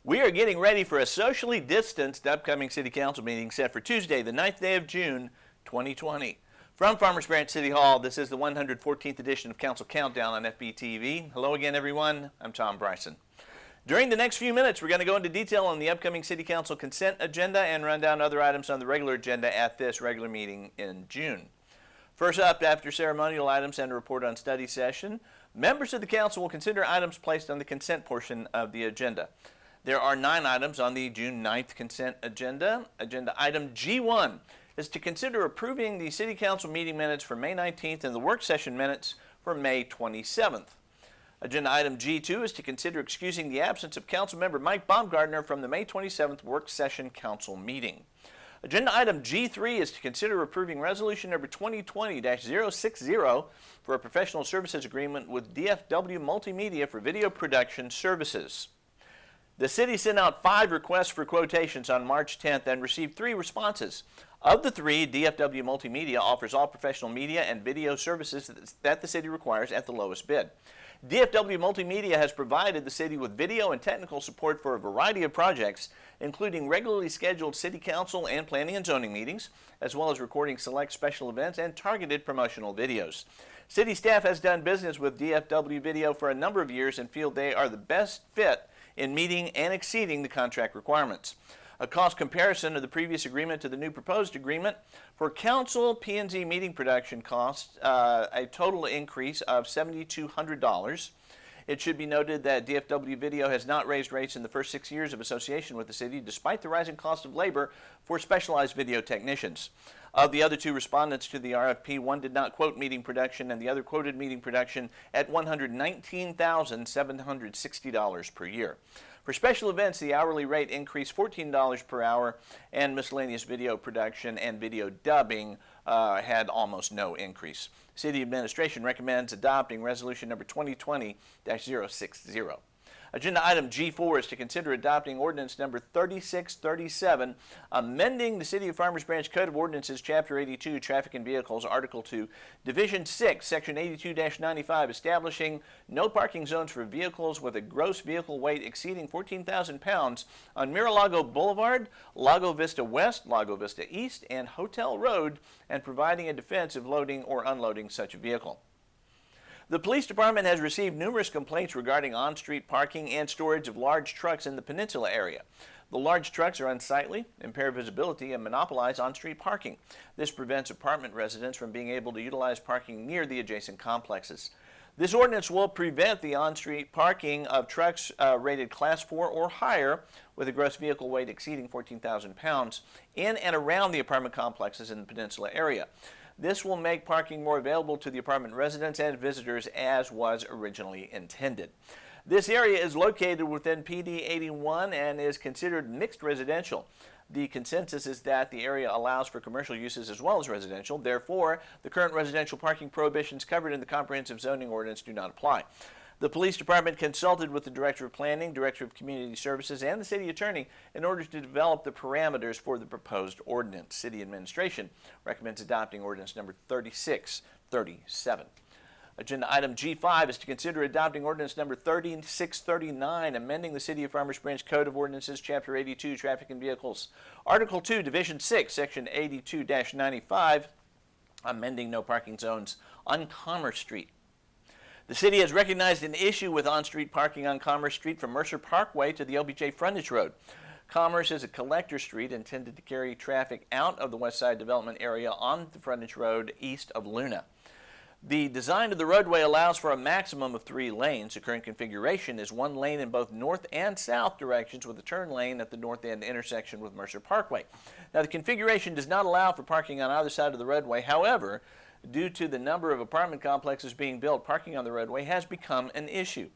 We are getting ready for a socially distanced upcoming City Council meeting set for Tuesday, the 9th day of June, 2020. From Farmers Branch City Hall, this is the 114th edition of Council Countdown on FBTV. Hello again, everyone. I'm Tom Bryson. During the next few minutes, we're going to go into detail on the upcoming City Council consent agenda and run down other items on the regular agenda at this regular meeting in June. First up, after ceremonial items and a report on study session, members of the Council will consider items placed on the consent portion of the agenda. There are 9 items on the June 9th consent agenda. Agenda item G1 is to consider approving the City Council meeting minutes for May 19th and the work session minutes for May 27th. Agenda item G2 is to consider excusing the absence of Councilmember Mike Baumgartner from the May 27th work session council meeting. Agenda item G3 is to consider approving resolution number 2020-060 for a professional services agreement with DFW Multimedia for video production services. The city sent out 5 requests for quotations on March 10th and received 3 responses. Of the 3, DFW Multimedia offers all professional media and video services that the city requires at the lowest bid. DFW Multimedia has provided the city with video and technical support for a variety of projects, including regularly scheduled city council and planning and zoning meetings, as well as recording select special events and targeted promotional videos. City staff has done business with DFW Video for a number of years and feel they are the best fit in meeting and exceeding the contract requirements. A cost comparison of the previous agreement to the new proposed agreement for council P&Z meeting production costs, a total increase of $7,200. It should be noted that DFW Video has not raised rates in the first 6 years of association with the city, despite the rising cost of labor for specialized video technicians. Of the other 2 respondents to the RFP, one did not quote meeting production and the other quoted meeting production at $119,760 per year. For special events, the hourly rate increased $14 per hour, and miscellaneous video production and video dubbing had almost no increase. City administration recommends adopting resolution number 2020-060. Agenda item G4 is to consider adopting ordinance number 3637, amending the City of Farmers Branch Code of Ordinances, Chapter 82, Traffic and Vehicles, Article 2, Division 6, Section 82-95, establishing no parking zones for vehicles with a gross vehicle weight exceeding 14,000 pounds on Mira-Lago Boulevard, Lago Vista West, Lago Vista East, and Hotel Road, and providing a defense of loading or unloading such a vehicle. The police department has received numerous complaints regarding on-street parking and storage of large trucks in the peninsula area. The large trucks are unsightly, impair visibility, and monopolize on-street parking. This prevents apartment residents from being able to utilize parking near the adjacent complexes. This ordinance will prevent the on-street parking of trucks rated Class 4 or higher with a gross vehicle weight exceeding 14,000 pounds in and around the apartment complexes in the peninsula area. This will make parking more available to the apartment residents and visitors as was originally intended. This area is located within PD 81 and is considered mixed residential. The consensus is that the area allows for commercial uses as well as residential. Therefore, the current residential parking prohibitions covered in the comprehensive zoning ordinance do not apply. The police department consulted with the Director of Planning, Director of Community Services, and the City Attorney in order to develop the parameters for the proposed ordinance. City Administration recommends adopting ordinance number 3637. Agenda item G5 is to consider adopting ordinance number 3639, amending the City of Farmers Branch Code of Ordinances, Chapter 82, Traffic and Vehicles, Article 2, Division 6, Section 82-95, amending no parking zones on Commerce Street. The city has recognized an issue with on-street parking on Commerce Street from Mercer Parkway to the LBJ frontage road. Commerce is a collector street intended to carry traffic out of the West Side development area on the frontage road east of Luna. The design of the roadway allows for a maximum of 3 lanes. The current configuration is 1 lane in both north and south directions with a turn lane at the north end intersection with Mercer Parkway. Now, the configuration does not allow for parking on either side of the roadway. However, due to the number of apartment complexes being built, parking on the roadway has become an issue.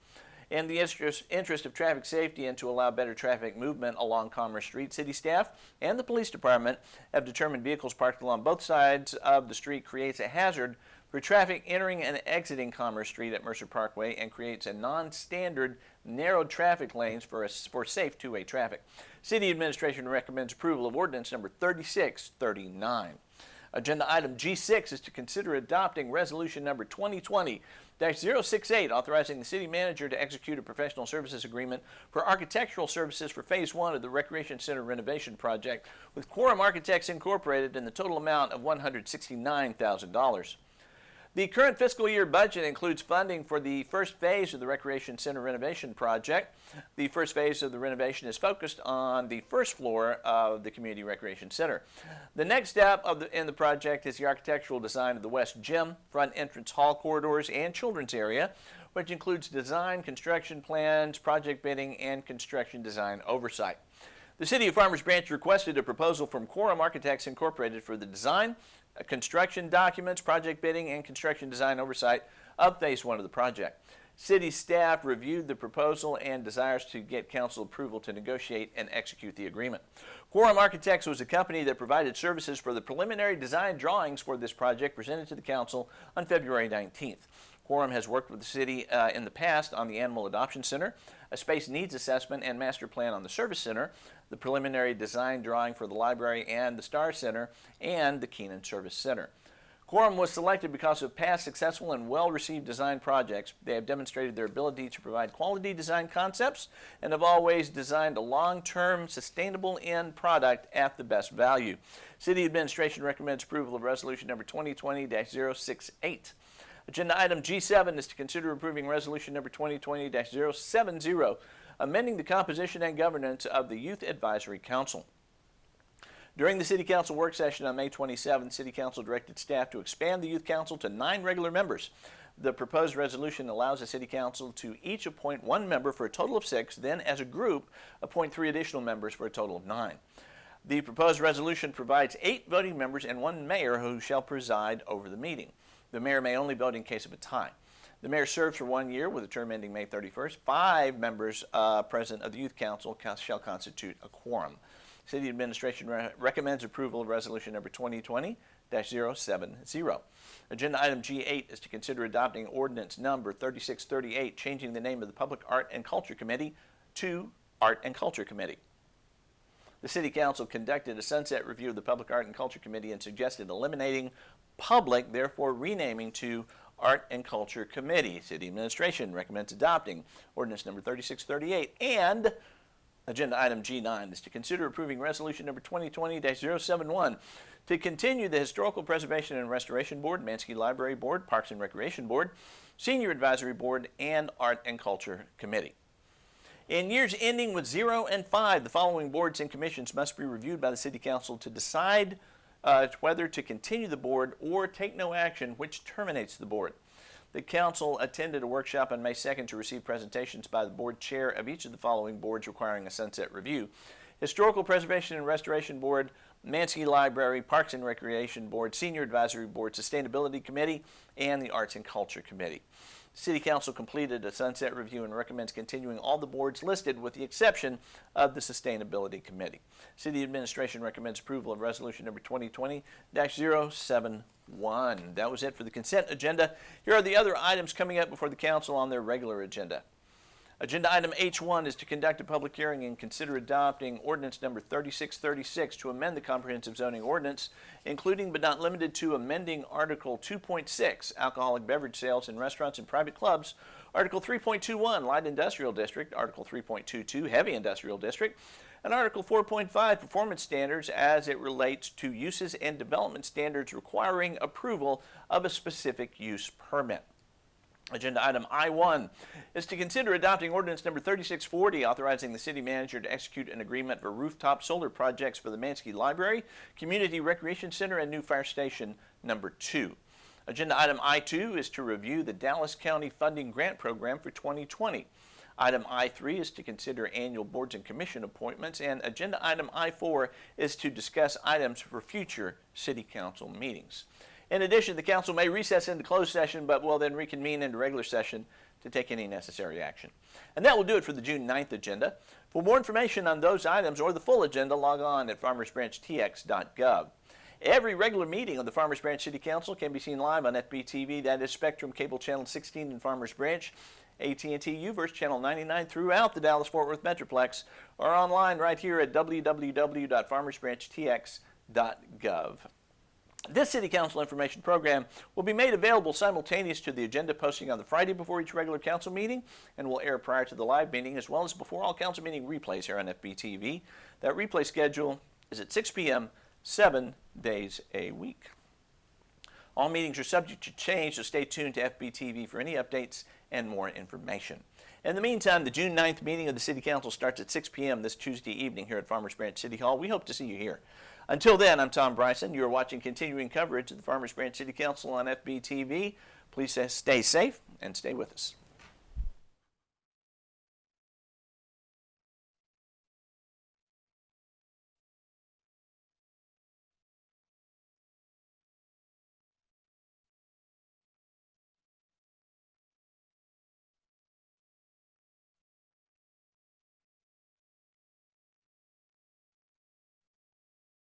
In the interest of traffic safety and to allow better traffic movement along Commerce Street, city staff and the police department have determined vehicles parked along both sides of the street creates a hazard for traffic entering and exiting Commerce Street at Mercer Parkway and creates a non-standard narrowed traffic lanes for safe two-way traffic. City administration recommends approval of ordinance number 3639. Agenda item G6 is to consider adopting resolution number 2020-068, authorizing the city manager to execute a professional services agreement for architectural services for Phase 1 of the Recreation Center renovation project with Quorum Architects Incorporated in the total amount of $169,000. The current fiscal year budget includes funding for the first phase of the Recreation Center renovation project. The first phase of the renovation is focused on the first floor of the Community Recreation Center. The next step in the project is the architectural design of the west gym, front entrance hall corridors, and children's area, which includes design, construction plans, project bidding, and construction design oversight. The City of Farmers Branch requested a proposal from Quorum Architects Incorporated for the design, construction documents, project bidding, and construction design oversight of Phase 1 of the project. City staff reviewed the proposal and desires to get council approval to negotiate and execute the agreement. Quorum Architects was a company that provided services for the preliminary design drawings for this project presented to the council on February 19th. Quorum has worked with the city in the past on the Animal Adoption Center, a space needs assessment and master plan on the Service Center, the preliminary design drawing for the library and the Star Center, and the Keenan Service Center. Quorum was selected because of past successful and well-received design projects. They have demonstrated their ability to provide quality design concepts and have always designed a long-term, sustainable end product at the best value. City Administration recommends approval of resolution number 2020-068. Agenda item G7 is to consider approving resolution number 2020-070, amending the composition and governance of the Youth Advisory Council. During the City Council work session on May 27th, City Council directed staff to expand the Youth Council to 9 regular members. The proposed resolution allows the City Council to each appoint 1 member for a total of 6, then as a group, appoint 3 additional members for a total of 9. The proposed resolution provides 8 voting members and 1 mayor who shall preside over the meeting. The mayor may only vote in case of a tie. The mayor serves for 1 year with a term ending May 31st. 5 members present of the Youth Council shall constitute a quorum. City Administration recommends approval of resolution number 2020-070. Agenda item G8 is to consider adopting ordinance number 3638, changing the name of the Public Art and Culture Committee to Art and Culture Committee. The City Council conducted a sunset review of the Public Art and Culture Committee and suggested eliminating public, therefore renaming to Art and Culture Committee. City Administration recommends adopting ordinance number 3638. And agenda item G9 is to consider approving resolution number 2020-071 to continue the Historical Preservation and Restoration Board, Mansky Library Board, Parks and Recreation Board, Senior Advisory Board, and Art and Culture Committee. In years ending with 0 and 5, the following boards and commissions must be reviewed by the City Council to decide whether to continue the board or take no action, which terminates the board. The council attended a workshop on May 2nd to receive presentations by the board chair of each of the following boards requiring a sunset review: Historical Preservation and Restoration Board, Mansky Library, Parks and Recreation Board, Senior Advisory Board, Sustainability Committee, and the Arts and Culture Committee. City Council completed a sunset review and recommends continuing all the boards listed with the exception of the Sustainability Committee. City Administration recommends approval of resolution number 2020-071. That was it for the consent agenda. Here are the other items coming up before the council on their regular agenda. Agenda item H.1 is to conduct a public hearing and consider adopting ordinance number 3636 to amend the comprehensive zoning ordinance, including but not limited to amending Article 2.6, alcoholic beverage sales in restaurants and private clubs, Article 3.21, light industrial district, Article 3.22, heavy industrial district, and Article 4.5, performance standards as it relates to uses and development standards requiring approval of a specific use permit. Agenda item I1 is to consider adopting ordinance number 3640, authorizing the city manager to execute an agreement for rooftop solar projects for the Mansky Library, Community Recreation Center, and new fire station number 2. Agenda item I2 is to review the Dallas County Funding Grant Program for 2020. Item I3 is to consider annual boards and commission appointments, and agenda item I4 is to discuss items for future city council meetings. In addition, the council may recess into closed session, but will then reconvene into regular session to take any necessary action. And that will do it for the June 9th agenda. For more information on those items or the full agenda, log on at farmersbranchtx.gov. Every regular meeting of the Farmers Branch City Council can be seen live on FBTV, that is Spectrum Cable Channel 16 in Farmers Branch, AT&T UVerse Channel 99 throughout the Dallas-Fort Worth Metroplex, or online right here at www.farmersbranchtx.gov. This City Council information program will be made available simultaneous to the agenda posting on the Friday before each regular council meeting and will air prior to the live meeting as well as before all council meeting replays here on FBTV. That replay schedule is at 6 p.m. 7 days a week. All meetings are subject to change, so stay tuned to FBTV for any updates and more information. In the meantime, the June 9th meeting of the City Council starts at 6 p.m. this Tuesday evening here at Farmers Branch City Hall. We hope to see you here. Until then, I'm Tom Bryson. You are watching continuing coverage of the Farmers Branch City Council on FBTV. Please stay safe and stay with us.